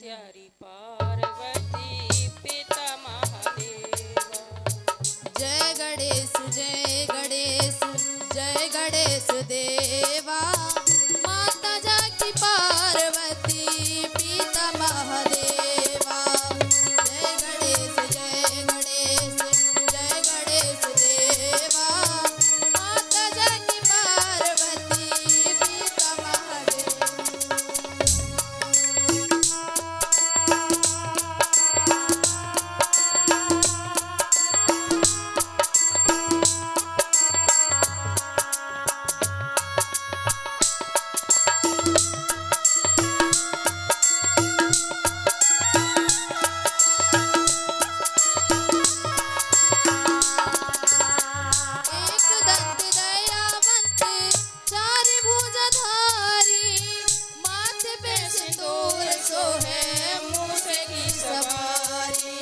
त्यारी पार्वती पिता महादेवा। जय गणेश जय गणेश जय गणेश देवा। माता जाकी पार्वती पिता महादेवा। जय गणेश जय गणेश जय गणेश देवा। माता जाकी पार्वती पिता महादेवा। एक दंत दयावंत चार भुजधारी। माथे पे सिंदूर सोहे मूस की सवारी।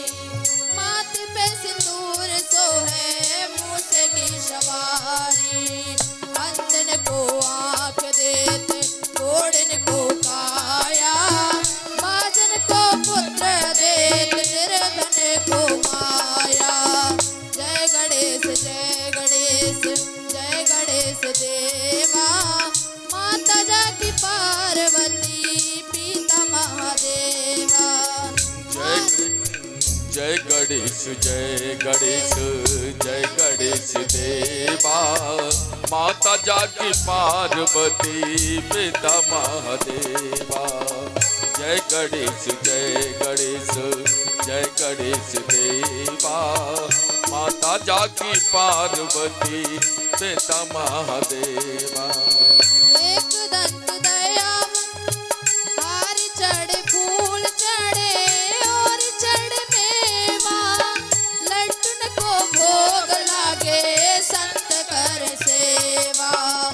माथे पे सिंदूर सोहे मूस की सवारी। अंधन को आँख देते घोड़न को काया। बाजन को पुत्र देते निर्धन को माया। जय गणेश जय गणेश जय गणेश देवा। माता जाकी पार्वती पिता महादेवा। जय गणेश जय गणेश जय गणेश देवा। माता जाकी पार्वती पिता महादेवा। जय गणेश जय गणेश जय गणेश देवा। माता जाकी पार्वती पिता महादेवा। एक दंत दयावंत हारी चढ़े फूल चढ़े और चढ़े मेवा। लड्डून को भोग लागे संत कर सेवा।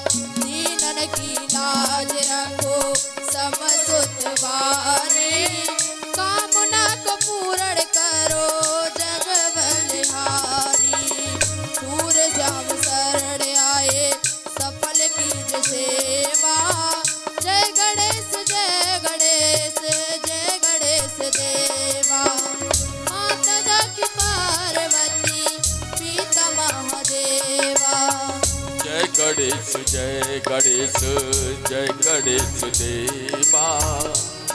दीनन की लाज रखो समसुत वारे। कामना को पूर्ण करो जग बलिहारी। सूर श्याम शरण आए सफल कीज सेवा। जय गणेश जय गणेश जय गणेश देवा। माता जाकी पार्वती पिता महादेवा। जय गणेश जय गणेश जय गणेश देवा।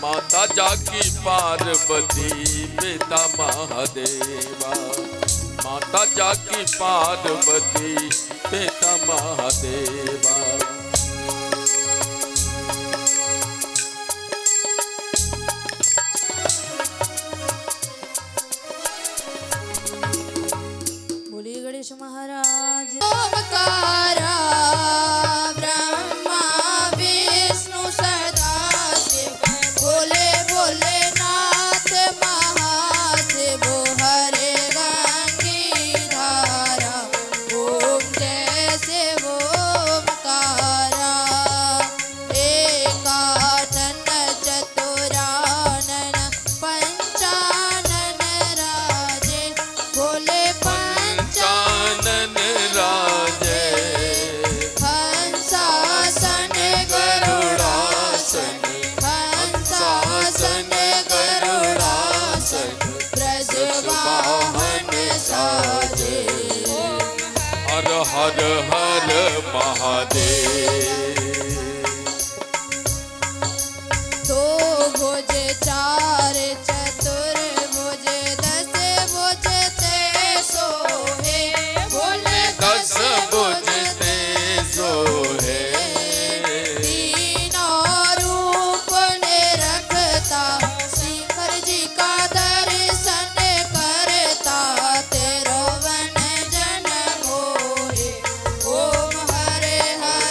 माता जाकी पार्वती पिता महादेवा। माता जाकी पार्वती पिता महादेवा। बोलिए गणेश महाराज। ओमकारा ब्रह्मा विष्णु सदा शिव। भोले भोलेनाथ महादेव हरे गंगीधारा। ओम जय शिव ओमकारा। एकानन चतुरानन पंचानन राजे। भोले चानन राजे हंसासन गरुड़ासन। हंसासन गरुड़ासन ब्रजवाहन साजे। हर हर हर महादेव। दो भुज चार चतुर्भुज दस भुज ते सोहे। भोले दस भुज ते सोहे। तीनों रूप निरखता शिखर जी का दर्शन करता। तेरो वन जन मोहे। ओम हरे हरे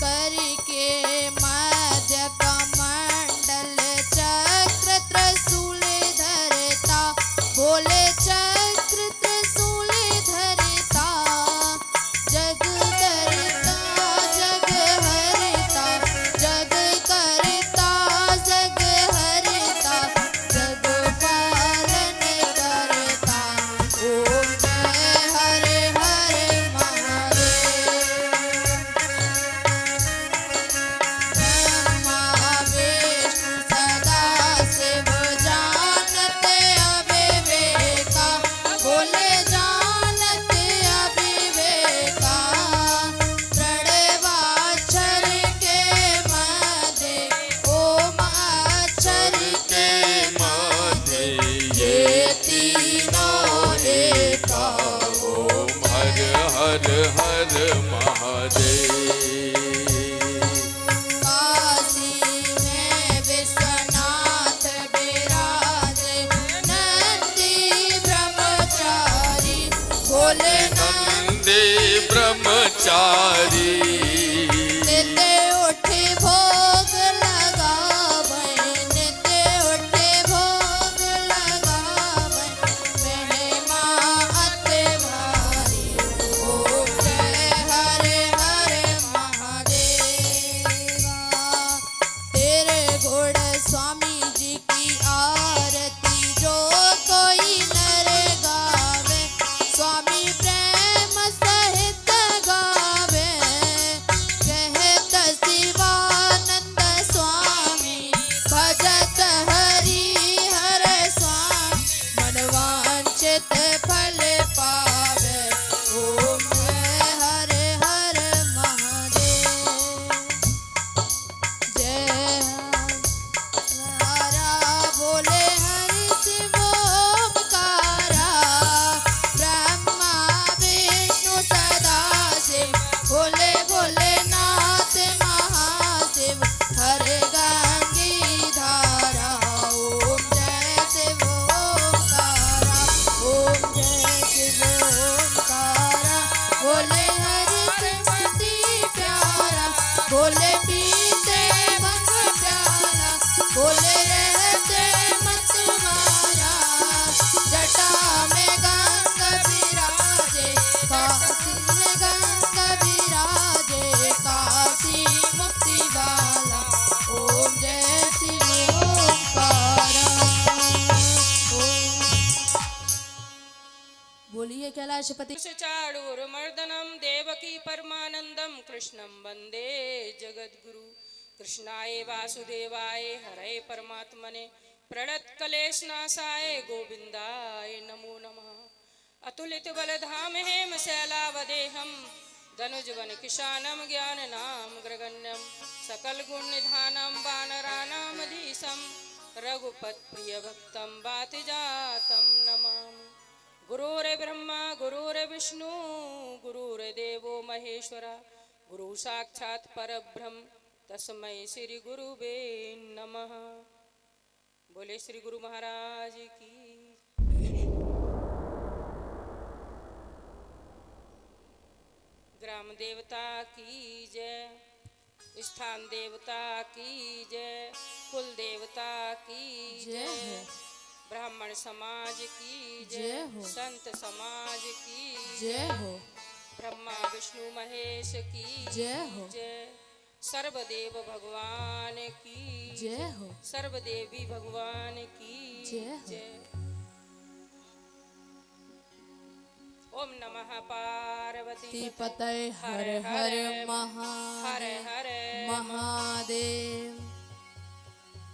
करके मध्य कमंडल चक्र त्रिशूल धरता, बोले चक्र त्रिशूल धरता, जग करता जग हरता, जग करता जग हरता, जग पालन करता। ओम जय हरे हरे महादेव। ब्रह्मा विष्णु सदा शिव जानते अविवेका, बोले जानते अविवेका, प्रणवाक्षर के मध्य ओम अक्षर के माथे ये तीनों एका। ओम हर हर हर महादेव। काशी में विश्वनाथ विराजे, नंदी ब्रह्मचारी, बोले नंदी ब्रह्मचारी नित्य उठे भोग लगावे, नित्य उठे भोग लगावे, महिमा अति भारी। ओम जय हरे हरे महादेवा। तेरे घोड़ स्वामी जी की आरती जो कोई नर गावे, स्वामी प्रेम सहित गावे, कहत शिवानंद स्वामी, भजत हरि हर स्वामी, मनवांछित फल पावे। ओम जय हरे हरे महादेव। जय हरा बोले हरि शिव ओमकारा, ब्रह्मा विष्णु सदा शिव, बोले भोलेनाथ महाशिव, हर गंगी धारा। ओम जय शिव ओमकारा, ओम जय शिव ओमकारा, बोले हरि श्रीमती प्यारा, बोले पीते भंग प्याला, बोले रहते मत मारा, जटा में गंग विराजे, काशी में गंग विराजे, काशी मुक्ति वाला। ओम जय शिव ओमकारा। बोलिए कैलाशपति। चाणूरमर्दनं देवकी परमानंदं कृष्णं वंदे जगद्गुरु। कृष्णाय वासुदेवाय हरे परमात्मने प्रणतक्लेशनाशाय गोविंदाय नमो नमः। अतुलित बलधाम हेम शैलावदेहं धनुजवन किशानं ज्ञाननाम ग्रगण्यं सकल गुण निधानं वानराणामधीशं रघुपत प्रिय भक्तं वातिजातं नमामि। गुरुर्ब्रह्मा गुरुर्विष्णु गुरुर्देवो महेश्वरा, गुरु साक्षात् परब्रह्म तस्मै श्री गुरुवे नमः। बोले श्री गुरु महाराज की। ग्राम देवता की जय, स्थान देवता की जय, कुल देवता की जय जय, हो। ब्राह्मण समाज की जय जय, हो। संत समाज की जय हो। ब्रह्मा विष्णु महेश की जय हो। जय, सर्वदेव भगवान की जय हो। सर्वदेवी भगवान की जय हो। जय। ओम नमः पार्वती पतये हर हर हर महादेव हर महादेव।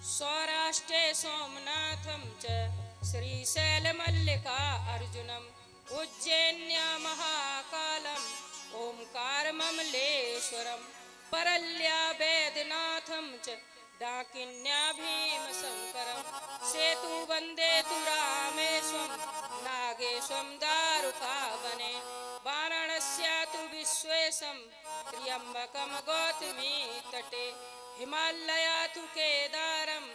सौराष्ट्रे सोमनाथं च श्रीशैलमल्लिका अर्जुनम् उज्जैन्या महाकालम् ओंकारममलेश्वरम् परल्या वैद्यनाथं च डाकिन्या भीमशङ्करम् सेतु वन्दे तु रामेश्वरं नागेश्वरं दारुकावने वाराणस्या तु विश्वेशं त्र्यम्बकं गौतमी तटे हिमालया तु केदारं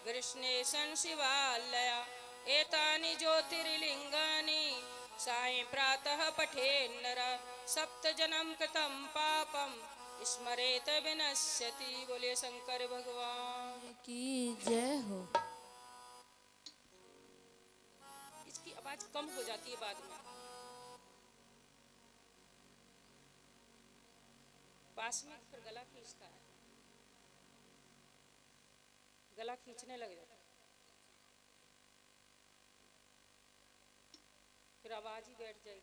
कृष्णेशं शिवालया एतानि ज्योतिर्लिङ्गानि सायं प्रातः पठेन्नर सप्तजन्म कृतं पापं स्मरेत विनश्यति। बोलिए शंकर भगवान की जय हो। इसकी आवाज कम हो जाती है बाद में, पास में फिर गला खींचता है, गला खींचने लग जाता है, फिर आवाज ही बैठ जाएगी।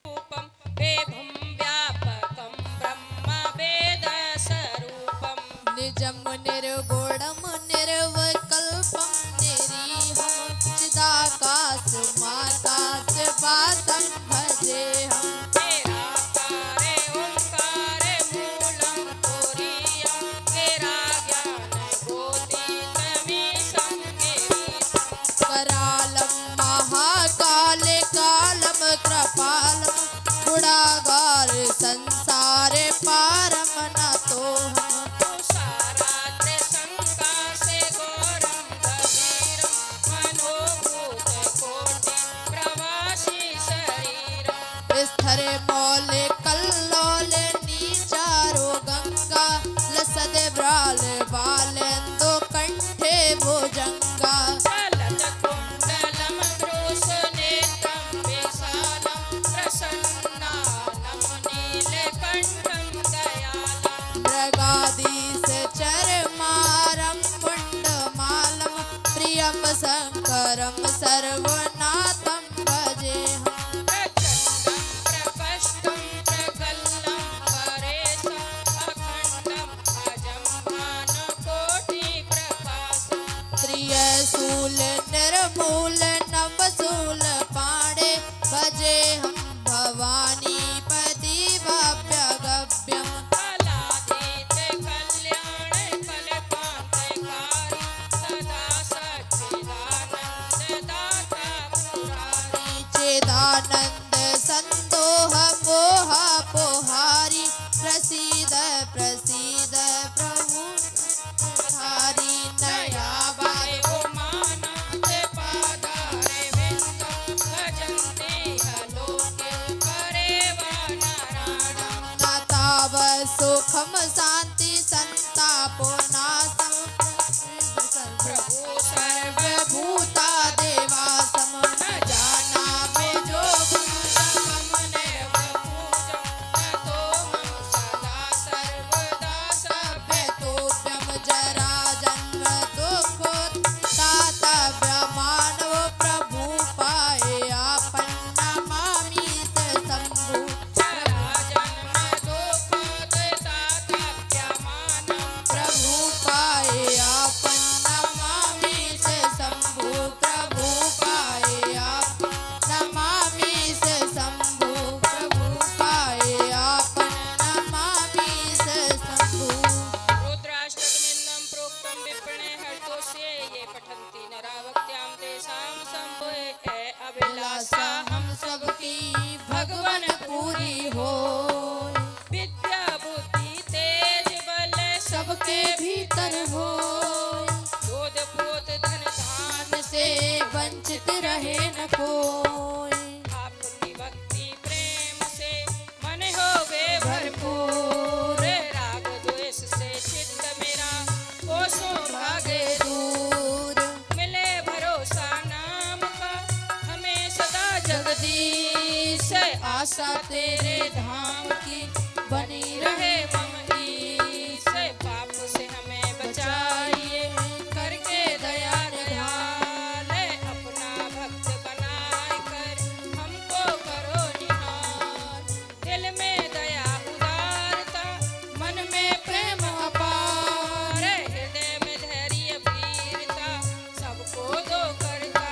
रूपम वेभम व्यापकम ब्रह्म वेद स्वरूपम निजम निर्गुणम निर्विकल्पम निरीहम चिदाकाश माकाश वासं भजे हम। निराकारे ओंकारे मूलम तुरीयम तेरा ज्ञान गोतीतमीशं गिरीशं। करालम महाकाल कालम कृपालम गुणागार संसार पारम नतो हम। तुषाराद्रि संकाशे घोरं गभीरं मनोभूत कोटि प्रवासी शरीरम्। स्थिर मौल कल्लोल नीचारो गंगा लसद ब्राल बालेंदो कंठे भुजंगा। चलत कुण्डलं दृशनेत्रं विशालं प्रसन्नानं नीलकण्ठं दयालं। मृगादीश चरमारं मुण्डमालं प्रियं शङ्करं सर्वनाथं भजे हम। प्रचण्डं प्रपष्टं प्रगल्लं परेशम् अखण्डम् अजं भानुकोटिप्रकाशम्। त्रियशूल निर्मूल नवशूल पाणे भजे हम भवानी पति भव्यगव्यम्। कलातीत कल्याण कल्पान्तकारी सदा सच्चिदानन्ददाता मुरारी। चेदानंद संदोह मोह पोहारी प्रसीद प्रसीद प्रभु धारी नया नयावाय उमानाथ पादारे विन्दं भजन्ते लोके परेवा नारायणम्। नाताव सुखम शांति संतापो नाशम प्रभु सर्व सर्वभूता देवासम। न जानामि जोगं तमनेव पूजं ततोऽहं सदा सर्वदा व्यतोभ्यम जरा जन्म दुःखोत्तातव्यमानव प्रभु पाए आपन नमामि ते शंभु। जरा जन्म दुःखोत्तातव्यमानं प्रभु पाए आपन नमामि ते शंभु। प्रभु पाए आपन नमामि ते शंभु। प्रभु पाए आपन नमामि ते शंभु। रुद्राष्टकमिन्दं प्रोक्तं विप्रणे हर्तोष्ये ये पठन्ति नरावक्त्यां तेषां शम्भुये अभिलाषा हम सबकी भगवन पूरी हो। विद्या बुद्धि तेज बल सबके भीतर हो। बोध पोत धन धान से वंचित रहे न कोई। आपकी भक्ति प्रेम से मन होवे भरपूर। राग द्वेष से चित्त मेरा कोसों भागे दूर मिले भरोसा नाम का हमें सदा जगदीश। आशा तेरे धाम की बनी रहे मम ईश। पाप से हमें बचाइए करके दया दयाल। अपना भक्त बनाए कर हमको करो निहाल। दिल में दया उदारता मन में प्रेम अपार। हृदय में धैर्य वीरता सबको दो करता।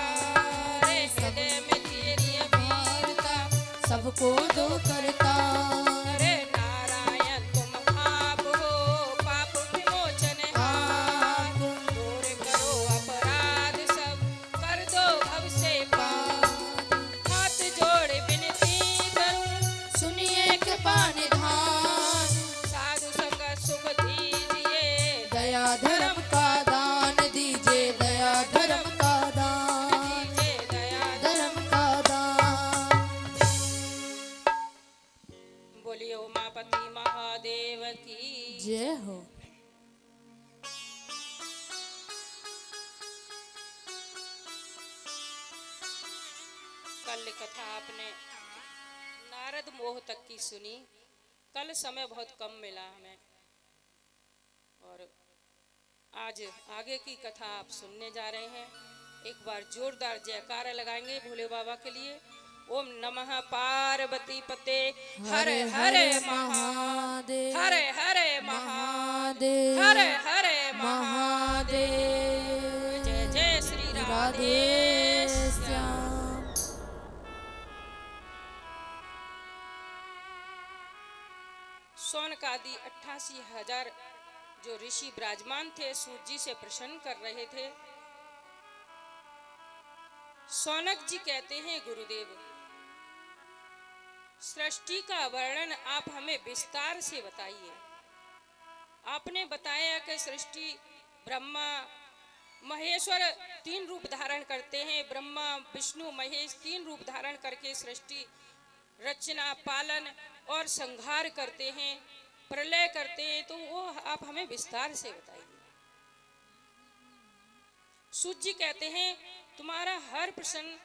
हृदय में धैर्य वीरता सबको दो करता। अरे नारायण तुम आप हो पाप विमोचन हार। दूर करो अपराध सब कर दो भव से पार। हाथ जोड़ विनती करूं सुनिए कृपा निधान। साधु संग सुख दीजिए दया धर्म का दान दीजिए। दया धर्म का दान कल कथा आपने नारद मोह तक की सुनी। कल समय बहुत कम मिला हमें और आज आगे की कथा आप सुनने जा रहे हैं। एक बार जोरदार जयकारा लगाएंगे भोले बाबा के लिए। ओम नमः पार्वती पते हर हर महादेव, हर हर महादेव, हर हर महादेव। जय जय श्री राधे श्याम। शौनकादि 88,000 जो ऋषि विराजमान थे सूत जी से प्रसन्न कर रहे थे। शौनक जी कहते हैं, गुरुदेव सृष्टि का वर्णन आप हमें विस्तार से बताइए। आपने बताया कि सृष्टि ब्रह्मा महेश्वर 3 रूप धारण करते हैं। ब्रह्मा विष्णु महेश 3 रूप धारण करके सृष्टि रचना पालन और संहार करते हैं, प्रलय करते हैं। तो वो आप हमें विस्तार से बताइए। सूत जी कहते हैं, तुम्हारा हर प्रश्न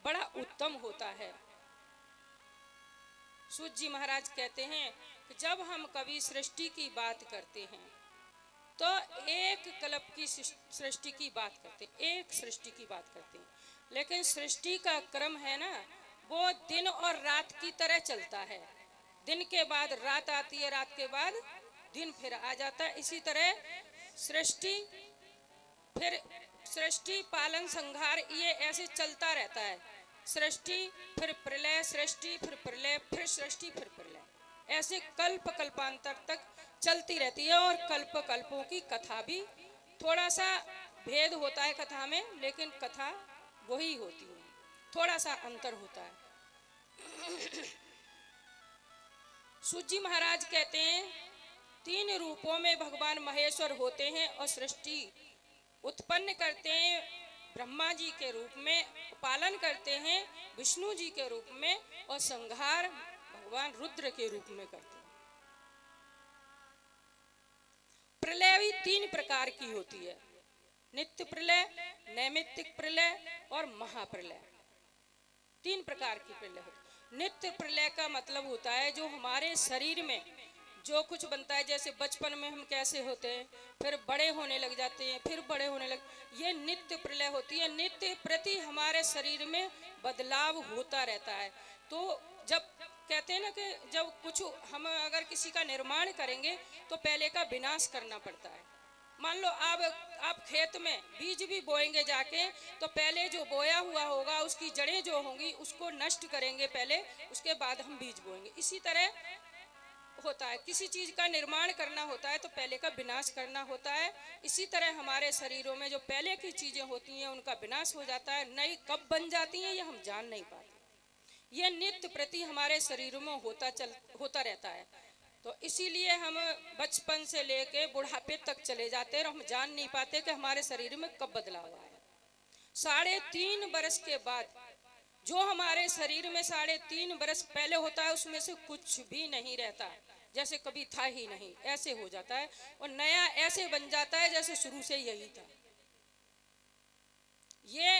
बड़ा उत्तम होता है। सूत जी महाराज कहते हैं कि जब हम कभी सृष्टि की बात करते हैं तो एक कल्प की सृष्टि की बात करते हैं, एक सृष्टि की बात करते हैं। लेकिन सृष्टि का क्रम है ना, वो दिन और रात की तरह चलता है। दिन के बाद रात आती है, रात के बाद दिन फिर आ जाता है। इसी तरह सृष्टि फिर सृष्टि पालन संहार ये ऐसे चलता रहता है। सृष्टि फिर प्रलय, सृष्टि फिर प्रलय, फिर सृष्टि फिर प्रलय, ऐसे कल्प कल्पांतर तक चलती रहती है। और कल्प कल्पों की कथा भी थोड़ा सा भेद होता है कथा में, लेकिन कथा वही होती है, थोड़ा सा अंतर होता है। सूत जी महाराज कहते हैं 3 रूपों में भगवान महेश्वर होते हैं और सृष्टि उत्पन्न करते हैं ब्रह्मा जी के रूप में, पालन करते हैं विष्णु जी के रूप में, और संहार भगवान रुद्र के रूप में करते हैं। प्रलय भी 3 प्रकार की होती है, नित्य प्रलय, नैमित्तिक प्रलय और महाप्रलय। 3 प्रकार की प्रलय होती है। नित्य प्रलय का मतलब होता है जो हमारे शरीर में जो कुछ बनता है, जैसे बचपन में हम कैसे होते हैं, फिर बड़े होने लग जाते हैं, फिर बड़े होने लग, ये नित्य प्रलय होती है। नित्य प्रति हमारे शरीर में बदलाव होता रहता है। तो जब कहते हैं ना कि जब कुछ हम अगर किसी का निर्माण करेंगे तो पहले का विनाश करना पड़ता है। मान लो आप खेत में बीज भी बोएंगे जाके, तो पहले जो बोया हुआ होगा उसकी जड़ें जो होंगी उसको नष्ट करेंगे पहले, उसके बाद हम बीज बोएंगे। इसी तरह होता है, किसी चीज का निर्माण करना होता है तो पहले का विनाश करना होता है। इसी तरह हमारे शरीरों में जो पहले की चीजें होती हैं उनका विनाश हो जाता है, नई कब बन जाती हैं ये हम जान नहीं पाते। ये नित्य प्रति हमारे शरीरों में होता रहता है। तो इसीलिए हम बचपन से लेके बुढ़ापे तक चले जाते हैं और हम जान नहीं पाते कि हमारे शरीर में कब बदलाव आया। 3.5 वर्ष के बाद जो हमारे शरीर में 3.5 वर्ष पहले होता है उसमें से कुछ भी नहीं रहता, जैसे कभी था ही नहीं, ऐसे हो जाता है। और नया ऐसे बन जाता है जैसे शुरू से यही था। ये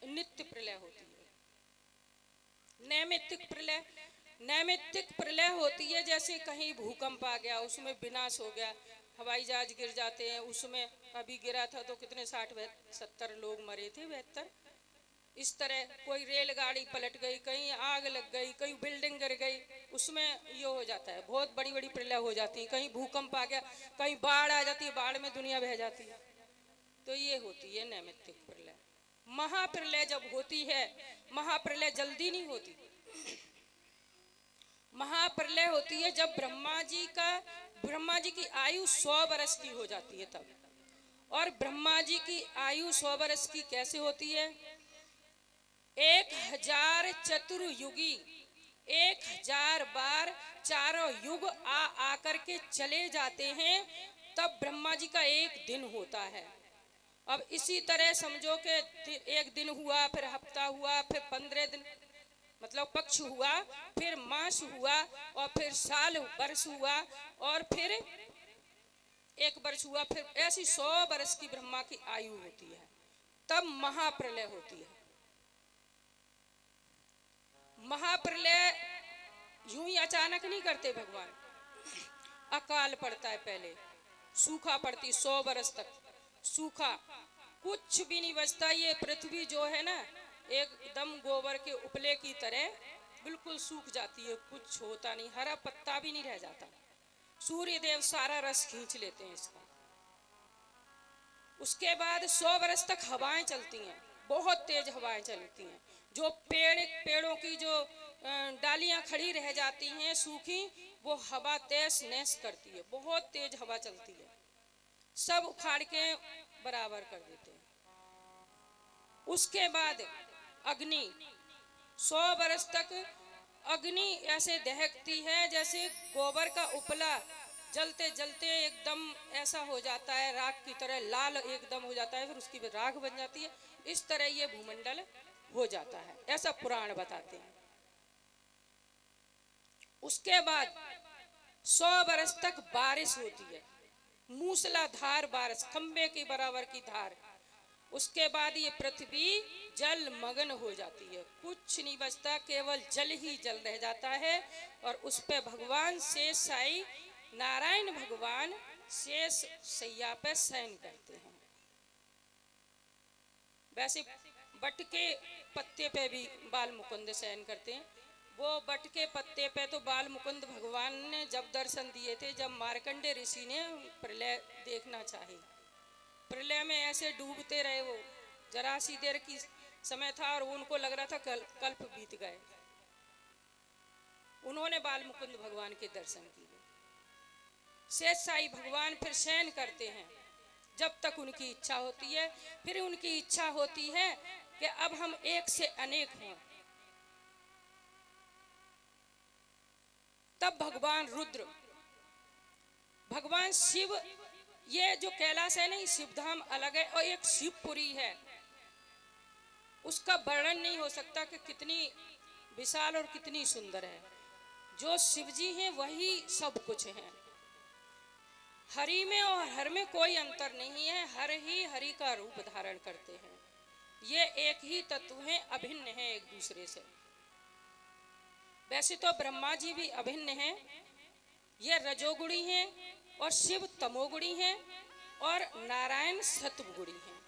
नित्य प्रलय होती है। नैमित्तिक प्रलय होती है जैसे कहीं भूकंप आ गया, उसमें विनाश हो गया, हवाई जहाज गिर जाते हैं, उसमें अभी गिरा था तो कितने 60-70 लोग मरे थे, 72। इस तरह कोई रेलगाड़ी पलट गई, कहीं आग लग गई, कहीं बिल्डिंग गिर गई, उसमें ये हो जाता है, बहुत बड़ी बड़ी प्रलय हो जाती है। कहीं भूकंप आ गया, कहीं बाढ़ आ जाती है, बाढ़ में दुनिया बह जाती है। तो ये होती है नैमित्तिक प्रलय। महाप्रलय जब होती है, महाप्रलय जल्दी नहीं होती, महाप्रलय होती है जब ब्रह्मा जी की आयु 100 वर्ष की हो जाती है तब। और ब्रह्मा जी की आयु 100 वर्ष की कैसे होती है? 1000 चतुर्युगी 1000 बार चारों युग आकर के चले जाते हैं, तब ब्रह्मा जी का एक दिन होता है। अब इसी तरह समझो कि एक दिन हुआ, फिर हफ्ता हुआ, फिर 15 दिन मतलब पक्ष हुआ, फिर मास हुआ, और फिर साल वर्ष हुआ, और फिर 1 वर्ष हुआ, फिर ऐसी 100 वर्ष की ब्रह्मा की आयु होती है, तब महाप्रलय होती है। महाप्रलय यूं ही अचानक नहीं करते भगवान, अकाल पड़ता है पहले, सूखा पड़ती 100 बरस तक सूखा, कुछ भी नहीं बचता। ये पृथ्वी जो है ना एकदम गोबर के उपले की तरह बिल्कुल सूख जाती है, कुछ होता नहीं, हरा पत्ता भी नहीं रह जाता। सूर्य देव सारा रस खींच लेते हैं इसका। उसके बाद 100 बरस तक हवाएं चलती हैं, बहुत तेज हवाएं चलती हैं। जो पेड़ों की जो डालियां खड़ी रह जाती हैं सूखी, वो हवा तहस नहस करती है, बहुत तेज हवा चलती है, सब उखाड़ के बराबर कर देते हैं। उसके बाद अग्नि, 100 बरस तक अग्नि ऐसे दहकती है जैसे गोबर का उपला जलते जलते एकदम ऐसा हो जाता है, राख की तरह लाल एकदम हो जाता है, फिर उसकी राख बन जाती है। इस तरह ये भूमंडल हो जाता है, ऐसा पुराण बताते हैं। उसके बाद 100 बरस तक बारिश होती है, मूसलाधार बारिश, खंबे की बराबर की धार। उसके बाद ये पृथ्वी जल मग्न हो जाती है, कुछ नहीं बचता, केवल जल ही जल रह जाता है। और उस पे भगवान शेष साई नारायण भगवान शेष सैया पे शयन करते हैं। वैसे बट के पत्ते पे भी बाल मुकुंद शयन करते हैं। वो बट के पत्ते पे तो बाल मुकुंद भगवान ने जब दर्शन दिए थे, जब मार्कंडे ऋषि ने प्रलय देखना चाहे, प्रलय में ऐसे डूबते रहे, वो जरा सी देर की समय था और उनको लग रहा था कल्प बीत गए। उन्होंने बाल मुकुंद भगवान के दर्शन किए। शेष साई भगवान फिर शयन करते हैं जब तक उनकी इच्छा होती है। फिर उनकी इच्छा होती है कि अब हम एक से अनेक हों, तब भगवान रुद्र, भगवान शिव, ये जो कैलाश है ना, शिवधाम अलग है और एक शिवपुरी है, उसका वर्णन नहीं हो सकता कि कितनी विशाल और कितनी सुंदर है। जो शिवजी हैं वही सब कुछ है। हरि में और हर में कोई अंतर नहीं है, हर ही हरि का रूप धारण करते हैं। ये एक ही तत्व हैं, अभिन्न है एक दूसरे से। वैसे तो ब्रह्मा जी भी अभिन्न हैं, ये रजोगुणी हैं और शिव तमोगुणी हैं और नारायण सत्वगुणी हैं।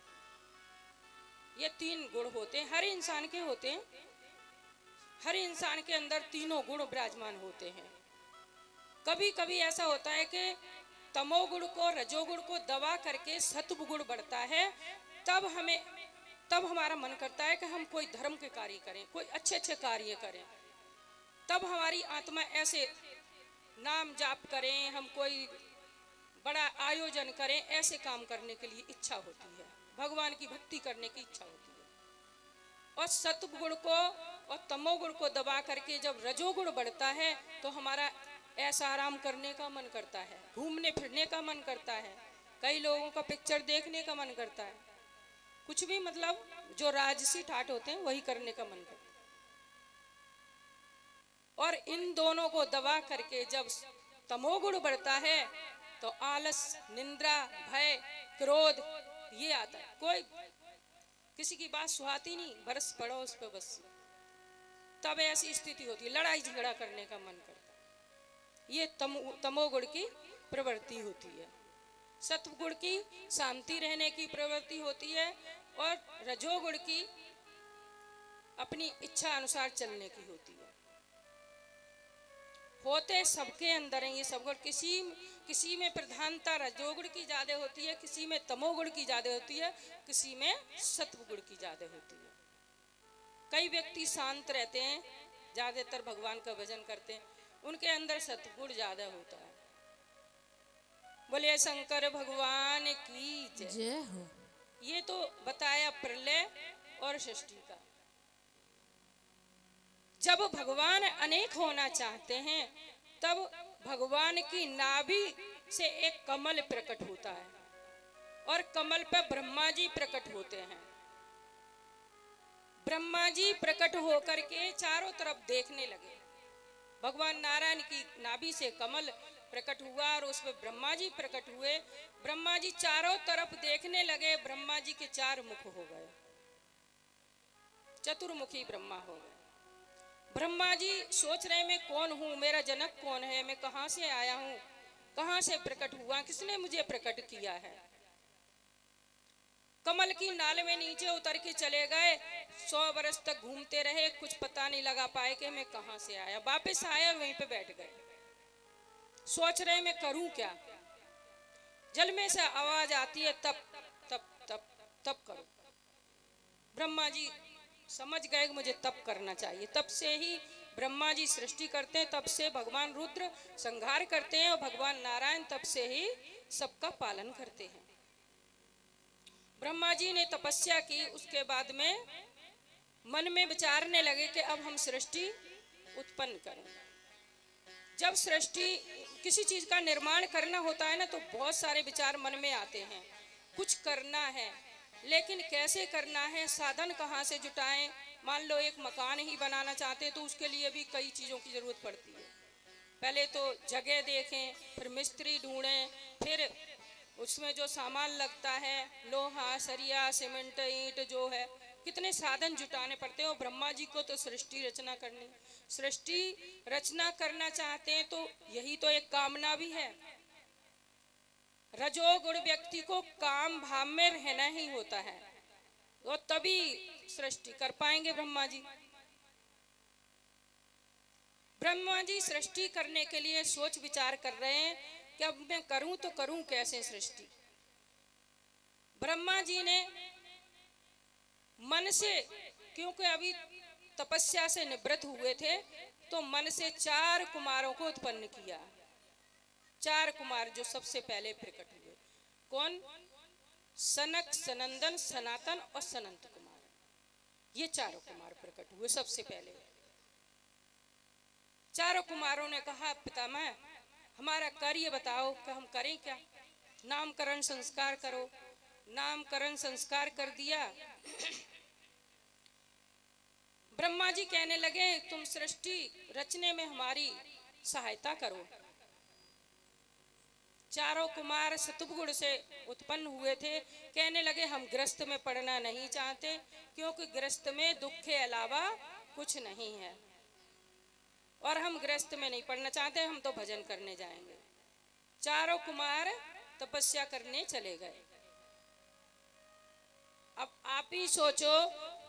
ये 3 गुण होते हैं, हर इंसान के होते हैं। हर इंसान के अंदर तीनों गुण विराजमान होते हैं। कभी कभी ऐसा होता है कि तमोगुण को, रजोगुण को दबा करके सत्व गुण बढ़ता है, तब हमारा मन करता है कि हम कोई धर्म के कार्य करें, कोई अच्छे अच्छे कार्य करें। तब हमारी आत्मा ऐसे नाम जाप करें, हम कोई बड़ा आयोजन करें, ऐसे काम करने के लिए इच्छा होती है, भगवान की भक्ति करने की इच्छा होती है। और सत्व गुण को और तमोगुण को दबा करके जब रजोगुण बढ़ता है तो हमारा ऐसा आराम करने का मन करता है, घूमने फिरने का मन करता है, कई लोगों का पिक्चर देखने का मन करता है, कुछ भी मतलब जो राजसी ठाट होते हैं वही करने का मन करता है। और इन दोनों को दबा करके जब तमोगुण बढ़ता है तो आलस, निंद्रा, भय, क्रोध ये आता है। कोई किसी की बात सुहाती नहीं, बरस पड़ो उस पर बस, तब ऐसी स्थिति होती है, लड़ाई झगड़ा करने का मन करता है। ये तमोगुण की प्रवृत्ति होती है। सत्वगुण की शांति रहने की प्रवृत्ति होती है और रजोगुण की अपनी इच्छा अनुसार चलने की होती है। होते सबके अंदर है ये सब गुण, किसी में प्रधानता रजोगुण की ज्यादा होती है, किसी में तमोगुण की ज्यादा होती है, किसी में सत्वगुण की ज्यादा होती है। कई व्यक्ति शांत रहते हैं, ज्यादातर भगवान का भजन करते हैं, उनके अंदर सत्वगुण ज्यादा होता है। बोले शंकर भगवान की जय हो। ये तो बताया प्रलय और सृष्टि का। जब भगवान अनेक होना चाहते हैं तब भगवान की नाभि से एक कमल प्रकट होता है और कमल पर ब्रह्मा जी प्रकट होते हैं। ब्रह्मा जी प्रकट होकर के चारों तरफ देखने लगे। भगवान नारायण की नाभि से कमल प्रकट हुआ और उसमें ब्रह्मा जी प्रकट हुए। ब्रह्मा जी चारों तरफ देखने लगे। ब्रह्मा जी के 4 मुख हो गए, चतुर्मुखी ब्रह्मा हो गए। ब्रह्मा जी सोच रहे मैं कौन हूँ, मेरा जनक कौन है, मैं कहाँ से आया हूँ, कहाँ से प्रकट हुआ, किसने मुझे प्रकट किया है। कमल की नाल में नीचे उतर के चले गए, 100 वर्ष तक घूमते रहे, कुछ पता नहीं लगा पाए कि मैं कहाँ से आया। वापस आया, वहीं पे बैठ गए, सोच रहे मैं करूं क्या। जल में से आवाज आती है तप तप तप तप करो। ब्रह्मा जी समझ गए कि मुझे तप करना चाहिए। तब से ही ब्रह्मा जी सृष्टि करते हैं, तब से भगवान रुद्र संहार करते हैं और भगवान नारायण तब से ही सबका पालन करते हैं। ब्रह्मा जी ने तपस्या की, उसके बाद में मन में विचारने लगे कि अब हम सृष्टि उत्पन्न करें। जब सृष्टि किसी चीज का निर्माण करना होता है ना, तो बहुत सारे विचार मन में आते हैं। कुछ करना है, लेकिन कैसे करना है, साधन कहाँ से जुटाएं। मान लो एक मकान ही बनाना चाहते हैं तो उसके लिए भी कई चीज़ों की ज़रूरत पड़ती है। पहले तो जगह देखें, फिर मिस्त्री ढूंढें, फिर उसमें जो सामान लगता है, लोहा, सरिया, सीमेंट, ईंट जो है, कितने साधन जुटाने पड़ते हैं। और ब्रह्मा जी को तो सृष्टि रचना करनी, सृष्टि रचना करना चाहते हैं तो यही तो एक कामना भी है। रजोगुण व्यक्ति को काम भाव में रहना ही होता है, तो तभी सृष्टि कर पाएंगे ब्रह्मा जी। ब्रह्मा जी सृष्टि करने के लिए सोच विचार कर रहे हैं कि अब मैं करूं तो करूं कैसे सृष्टि। ब्रह्मा जी ने मन से, क्योंकि अभी तपस्या से निवृत्त हुए थे, तो मन से 4 कुमारों को उत्पन्न किया। 4 कुमार जो सबसे पहले प्रकट हुए, कौन? सनक, सनंदन, सनातन और सनंत कुमार। ये 4 कुमार प्रकट हुए सबसे पहले। 4 कुमारों ने कहा, पितामह हमारा कार्य बताओ कि हम करें क्या। नामकरण संस्कार करो। नामकरण संस्कार कर दिया। ब्रह्मा जी कहने लगे, तुम सृष्टि रचने में हमारी सहायता करो। 4 कुमार सतुगुण से उत्पन्न हुए थे। कहने लगे, हम गृहस्थ में पड़ना नहीं चाहते, क्योंकि गृहस्थ में दुख के अलावा कुछ नहीं है, और हम गृहस्थ में नहीं पड़ना चाहते, हम तो भजन करने जाएंगे। 4 कुमार तपस्या करने चले गए। अब आप ही सोचो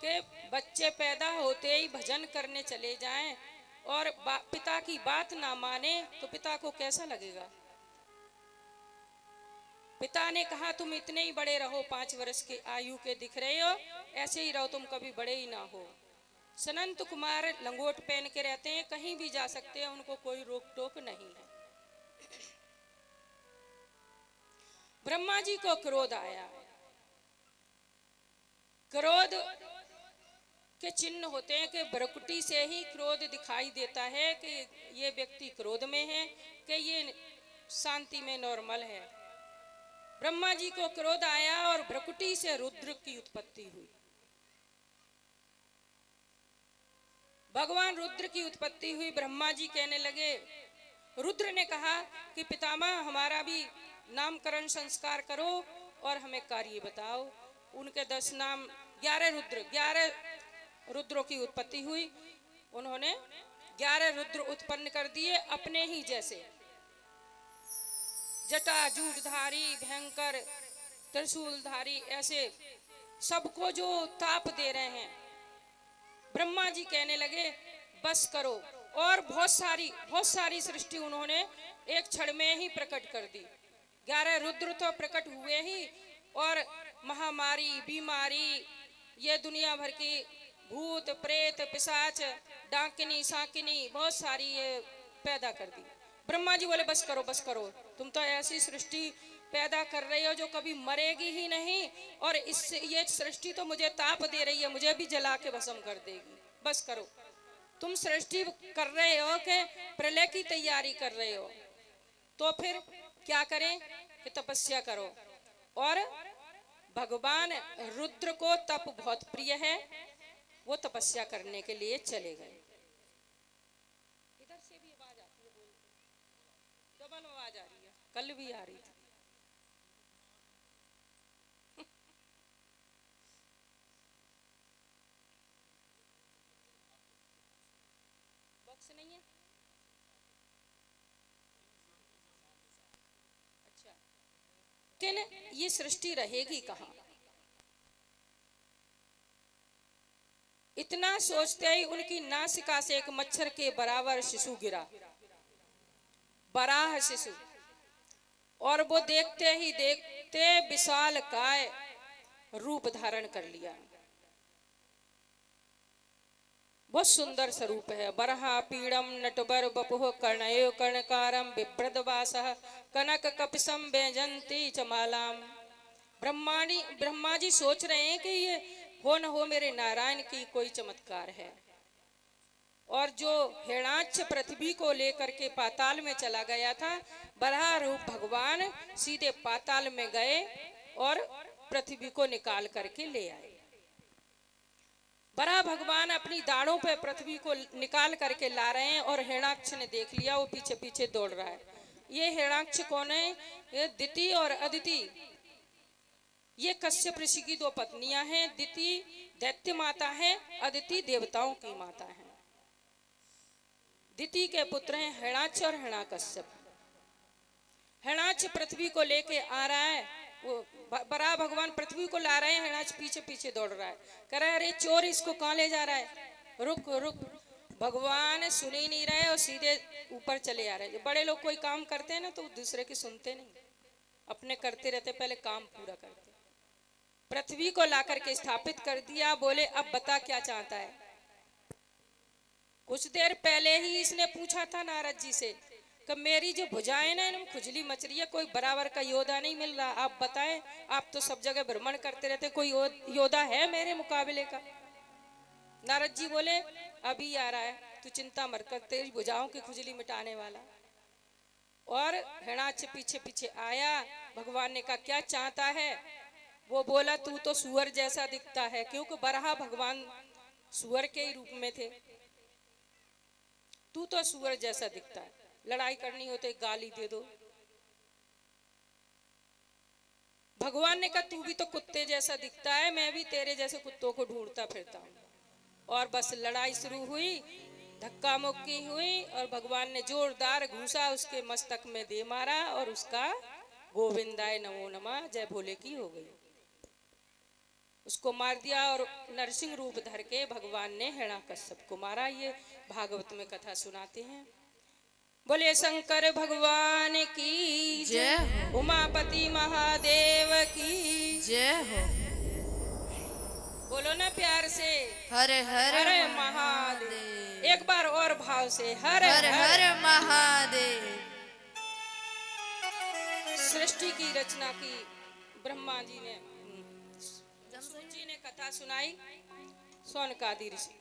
कि बच्चे पैदा होते ही भजन करने चले जाएं और पिता की बात ना माने तो पिता को कैसा लगेगा। पिता ने कहा, तुम इतने ही बड़े रहो, 5 वर्ष की आयु के दिख रहे हो, ऐसे ही रहो, तुम कभी बड़े ही ना हो। सनंत कुमार लंगोट पहन के रहते हैं, कहीं भी जा सकते हैं, उनको कोई रोक टोक नहीं है। ब्रह्मा जी को क्रोध आया। क्रोध के चिन्ह होते हैं कि भ्रुकुटी से ही क्रोध दिखाई देता है कि ये व्यक्ति क्रोध में है, कि ये शांति में नॉर्मल है। ब्रह्मा जी को क्रोध आया और भ्रुकुटी से रुद्र की उत्पत्ति हुई। भगवान रुद्र की उत्पत्ति हुई। ब्रह्मा जी कहने लगे, रुद्र ने कहा कि पितामह हमारा भी नामकरण संस्कार करो और हमें कार्य बताओ। उनके 10 नाम, 11 रुद्रों की उत्पत्ति हुई। उन्होंने 11 रुद्र उत्पन्न कर दिए अपने ही जैसे, जटा जूटधारी, भयंकर त्रिशूलधारी, ऐसे सबको जो ताप दे रहे हैं। ब्रह्मा जी कहने लगे, बस करो। और बहुत सारी सृष्टि उन्होंने एक क्षण में ही प्रकट कर दी। 11 रुद्र तो प्रकट हुए ही, और महामारी, बीमारी, ये दुनिया भर की भूत प्रेत पिशाच, डाकिनी साकिनी, बहुत सारी ये पैदा कर दी। ब्रह्मा जी बोले, बस करो बस करो, तुम तो ऐसी सृष्टि पैदा कर रही हो जो कभी मरेगी ही नहीं, और इससे ये सृष्टि तो मुझे ताप दे रही है, मुझे भी जला के भस्म कर देगी। बस करो। तुम सृष्टि कर रहे हो कि प्रलय की तैयारी कर रहे हो, तो फिर क्या करें कि तपस्या करो। और भगवान रुद्र को तप बहुत प्रिय है, वो तपस्या करने के लिए चले गए। इधर से भी आवाज आती है, डबल आवाज आ रही है, कल भी आ रही थी। से नहीं है? अच्छा, लेकिन ये सृष्टि रहेगी कहाँ? इतना सोचते ही उनकी नासिका से एक मच्छर के बराबर शिशु गिरा, बराह शिशु, और वो देखते ही देखते विशाल काय रूप धारण कर लिया। बहुत सुंदर स्वरूप है। बरहा पीड़म नटवर बपुः कर्णयो कर्णकारम बिभ्रदवासः कनक कपिसम व्यजंती चमालाम। ब्रह्मा जी सोच रहे हैं कि ये हो न हो मेरे नारायण की कोई चमत्कार है। और जो हिरणाक्ष पृथ्वी को लेकर के पाताल में चला गया था, बराह रूप भगवान सीधे पाताल में गए और पृथ्वी को निकाल करके ले आए। बराह भगवान अपनी दाढ़ों पे पृथ्वी को निकाल करके ला रहे हैं और हिरणाक्ष ने देख लिया, वो पीछे पीछे दौड़ रहा है। ये हिरणाक्ष कौन है? ये दिति और अदिति, ये कश्यप ऋषि की दो पत्नियां हैं। दिति दैत्य माता है, अदिति देवताओं की माता है। दिति के पुत्र हैं हिरणाक्ष और हिरण्याकश्यप। हिरणाक्ष पृथ्वी को लेके आ रहा है, वो बराह भगवान पृथ्वी को ला रहे हैं, हिरणाक्ष पीछे पीछे दौड़ रहा है। कह रहा है अरे चोर, इसको कहाँ ले जा रहा है, रुक रुक। भगवान सुन ही नहीं रहे और सीधे ऊपर चले आ रहे हैं। बड़े लोग कोई काम करते हैं ना तो दूसरे की सुनते नहीं, अपने करते रहते, पहले काम पूरा करते। पृथ्वी को ला करके स्थापित कर दिया। बोले अब बता क्या चाहता है। कुछ देर पहले ही इसने पूछा था नारद जी से कि मेरी जो भुजाएं ना इनमें खुजली मच रही है, कोई बराबर का योद्धा नहीं मिल रहा, आप बताएं। आप तो सब जगह भ्रमण करते रहते, कोई योद्धा है मेरे मुकाबले का? नारद जी बोले अभी आ रहा है, तू चिंता मत कर, तेरी भुजाओं की खुजली मिटाने वाला। और हिरणाक्ष पीछे पीछे आया। भगवान ने कहा क्या चाहता है? वो बोला तू तो सुअर जैसा दिखता है, क्योंकि बराह भगवान सुअर के ही रूप में थे। तू तो सुअर जैसा दिखता है, लड़ाई करनी हो तो एक गाली दे दो। भगवान ने कहा तू भी तो कुत्ते जैसा दिखता है, मैं भी तेरे जैसे कुत्तों को ढूंढता फिरता हूँ। और बस लड़ाई शुरू हुई, धक्का मुक्की हुई और भगवान ने जोरदार घूसा उसके मस्तक में दे मारा और उसका गोविंदाय नमो नमः जय भोले की हो गई। उसको मार दिया और नरसिंह रूप धर के भगवान ने हिरण्याकश्यप को मारा। ये भागवत में कथा सुनाते हैं। बोले शंकर भगवान की जय हो। उमापति महादेव की जय हो। बोलो ना प्यार से हर हर हर महादेव। एक बार और भाव से हर हर हर महादेव। सृष्टि की रचना की ब्रह्मा जी ने, सूत जी ने कथा सुनाई, सौनकादि ऋषि।